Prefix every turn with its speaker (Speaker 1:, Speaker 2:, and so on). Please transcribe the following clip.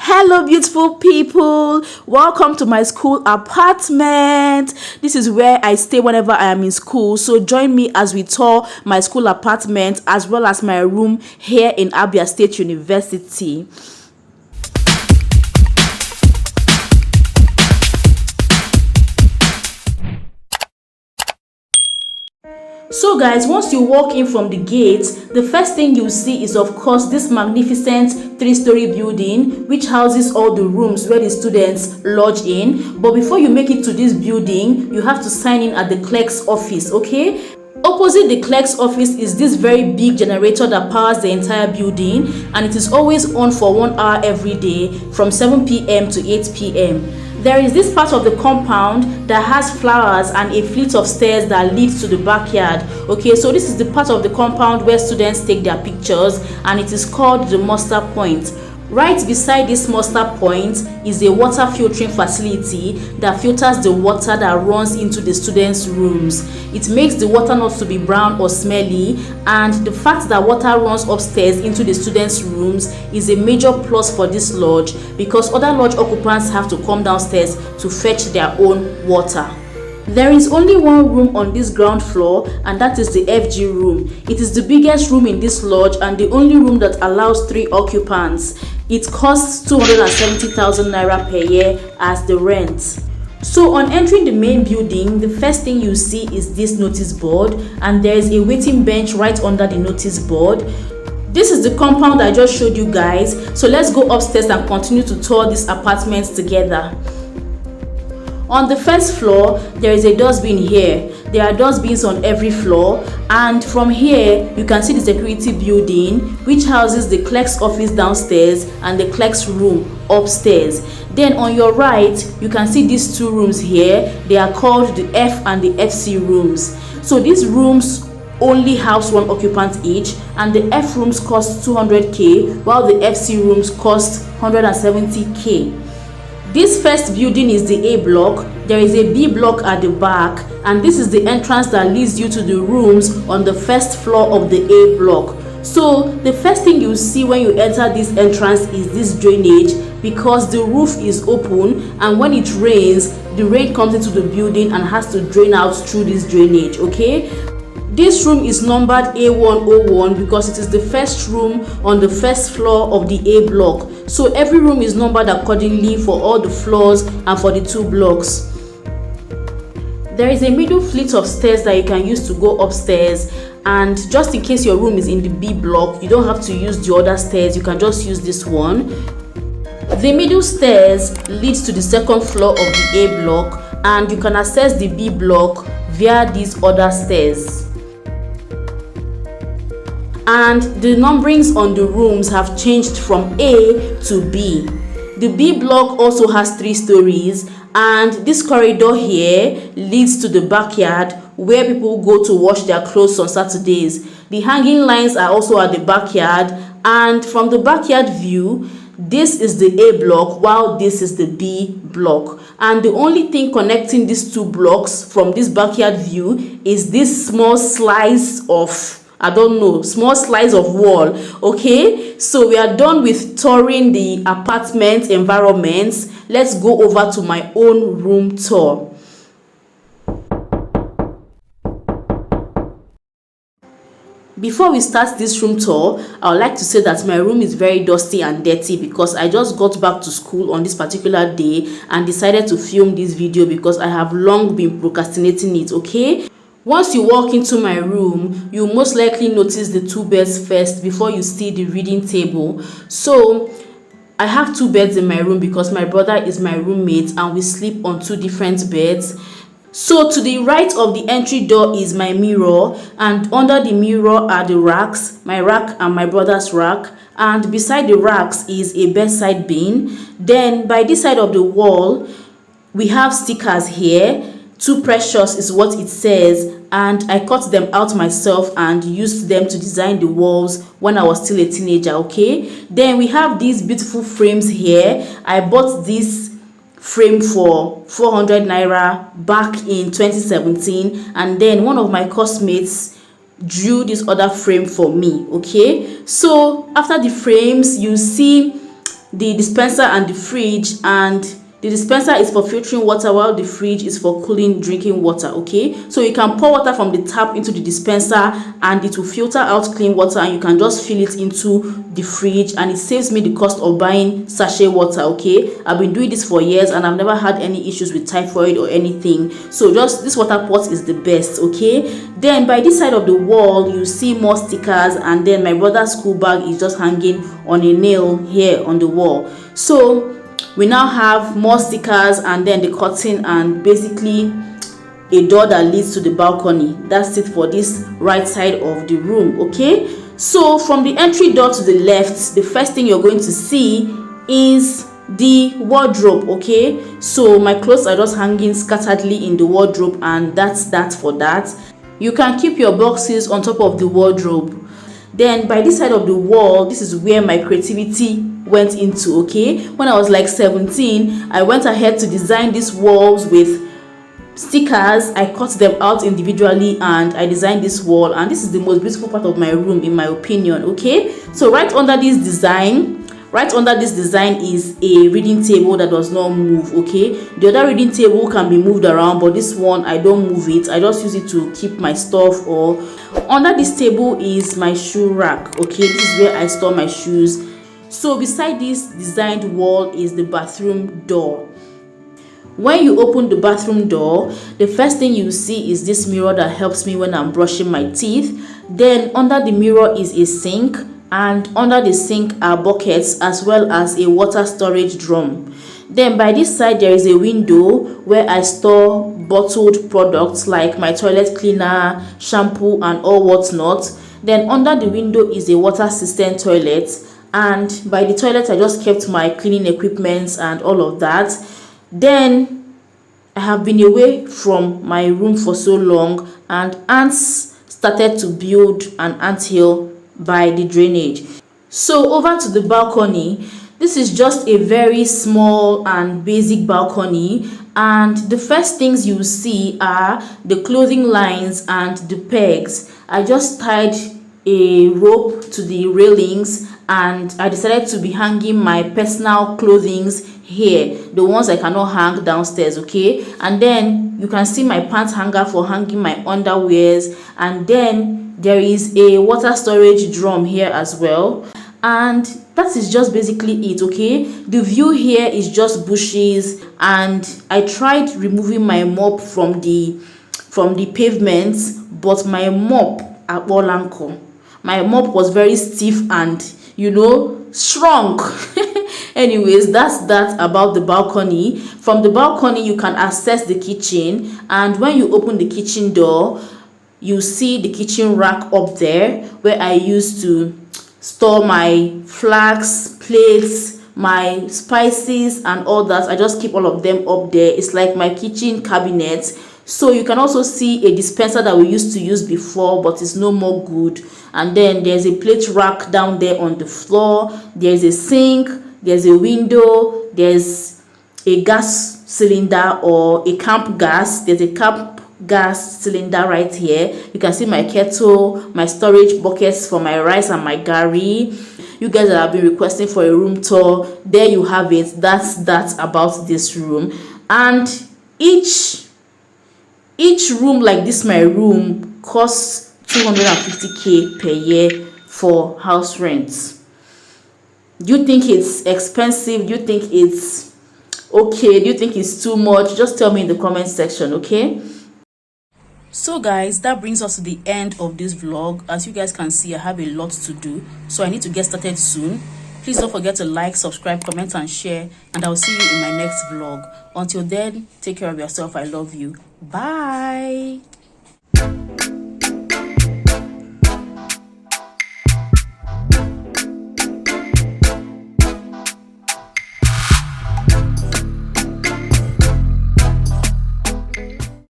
Speaker 1: Hello, beautiful people. Welcome to my school apartment. This is where I stay whenever I am in school. So join me as we tour my school apartment as well as my room here in Abia State University. So guys, once you walk in from the gate, the first thing you see is of course this magnificent 3-story building which houses all the rooms where the students lodge in. But before you make it to this building, you have to sign in at the clerk's office, okay? Opposite the clerk's office is this very big generator that powers the entire building, and it is always on for 1 hour every day from 7 p.m. to 8 p.m. There is this part of the compound that has flowers and a flight of stairs that leads to the backyard. Okay, so this is the part of the compound where students take their pictures, and it is called the muster point. Right beside this muster point is a water filtering facility that filters the water that runs into the students' rooms. It makes the water not to be brown or smelly, and the fact that water runs upstairs into the students' rooms is a major plus for this lodge because other lodge occupants have to come downstairs to fetch their own water. There is only one room on this ground floor, and that is the FG room. It is the biggest room in this lodge and the only room that allows 3 occupants. It costs 270,000 naira per year as the rent. So on entering the main building, the first thing you see is this notice board, and there is a waiting bench right under the notice board. This is the compound I just showed you guys. So let's go upstairs and continue to tour these apartments together. On the first floor, there is a dustbin here. There are dustbins on every floor, and from here you can see the security building which houses the clerk's office downstairs and the clerk's room upstairs. Then on your right you can see these 2 rooms here. They are called the F and the FC rooms. So these rooms only house 1 occupant each, and the F rooms cost 200k while the FC rooms cost 170k. This first building is the A block. There is a B block at the back, and this is the entrance that leads you to the rooms on the first floor of the A block. So the first thing you see when you enter this entrance is this drainage, because the roof is open, and when it rains, the rain comes into the building and has to drain out through this drainage, okay? This room is numbered A101 because it is the first room on the first floor of the A block. So every room is numbered accordingly for all the floors and for the 2 blocks. There is a middle flight of stairs that you can use to go upstairs, and just in case your room is in the B block, you don't have to use the other stairs, you can just use this one. The middle stairs leads to the second floor of the A block, and you can access the B block via these other stairs. And the numberings on the rooms have changed from A to B. The B block also has 3 stories, and this corridor here leads to the backyard where people go to wash their clothes on Saturdays. The hanging lines are also at the backyard, and from the backyard view, this is the A block while this is the B block. And the only thing connecting these 2 blocks from this backyard view is this small slice of small slice of wall. Okay, so we are done with touring the apartment environments. Let's go over to my own room tour. Before we start this room tour, I would like to say that my room is very dusty and dirty because I just got back to school on this particular day and decided to film this video because I have long been procrastinating it, okay? Once you walk into my room, you most likely notice the 2 beds first before you see the reading table. So I have 2 beds in my room because my brother is my roommate and we sleep on 2 different beds. So to the right of the entry door is my mirror, and under the mirror are the racks, my rack and my brother's rack, and beside the racks is a bedside bin. Then by this side of the wall, we have stickers here. Too precious is what it says, and I cut them out myself and used them to design the walls when I was still a teenager, okay? Then we have these beautiful frames here. I bought this frame for 400 naira back in 2017, and then one of my classmates drew this other frame for me, okay? So after the frames, you see the dispenser and the fridge, and the dispenser is for filtering water while the fridge is for cooling drinking water. Okay, so you can pour water from the tap into the dispenser and it will filter out clean water, and you can just fill it into the fridge, and it saves me the cost of buying sachet water. Okay, I've been doing this for years and I've never had any issues with typhoid or anything. So just this water pot is the best. Okay, then by this side of the wall you see more stickers, and then my brother's school bag is just hanging on a nail here on the wall. So we now have more stickers, and then the curtain, and basically a door that leads to the balcony. That's it for this right side of the room. Okay, so from the entry door to the left, the first thing you're going to see is the wardrobe. Okay, so my clothes are just hanging scatteredly in the wardrobe, and that's that for that. You can keep your boxes on top of the wardrobe. Then by this side of the wall, this is where my creativity went into. Okay, when I was like 17, I went ahead to design these walls with stickers. I cut them out individually and I designed this wall, and this is the most beautiful part of my room in my opinion. Okay, so right under this design is a reading table that does not move. Okay, the other reading table can be moved around, but this one I don't move it. I just use it to keep my stuff. Or under this table is my shoe rack. Okay, this is where I store my shoes. So beside this designed wall is the bathroom door. When you open the bathroom door, the first thing you see is this mirror that helps me when I'm brushing my teeth. Then under the mirror is a sink, and under the sink are buckets as well as a water storage drum. Then by this side there is a window where I store bottled products like my toilet cleaner, shampoo and all whatnot. Then under the window is a water cistern toilet, and by the toilet I just kept my cleaning equipment and all of that. Then I have been away from my room for so long, and ants started to build an anthill by the drainage. So over to the balcony. This is just a very small and basic balcony, and the first things you see are the clothing lines and the pegs. I just tied a rope to the railings, and I decided to be hanging my personal clothings here, the ones I cannot hang downstairs. Okay, and then you can see my pants hanger for hanging my underwears, and then there is a water storage drum here as well, and that is just basically it. Okay, the view here is just bushes, and I tried removing my mop from the pavement, but my mop my mop was very stiff and strong. Anyways, that's that about the balcony. From the balcony you can access the kitchen, and when you open the kitchen door you see the kitchen rack up there where I used to store my flags, plates, my spices and all that. I just keep all of them up there. It's like my kitchen cabinet. So you can also see a dispenser that we used to use before, but it's no more good. And then there's a plate rack down there on the floor. There's a sink, there's a window, there's a gas cylinder or a camp gas. There's a camp gas cylinder right here. You can see my kettle, my storage buckets for my rice and my gari. You guys that have been requesting for a room tour, there you have it. That's about this room. And each room like this, my room, costs 250k per year for house rent. Do you think it's expensive? Do you think it's okay? Do you think it's too much? Just tell me in the comment section. Okay, so guys, that brings us to the end of this vlog. As you guys can see, I have a lot to do, so I need to get started soon. Please don't forget to like, subscribe, comment and share, and I'll see you in my next vlog. Until then, take care of yourself. I love you. Bye.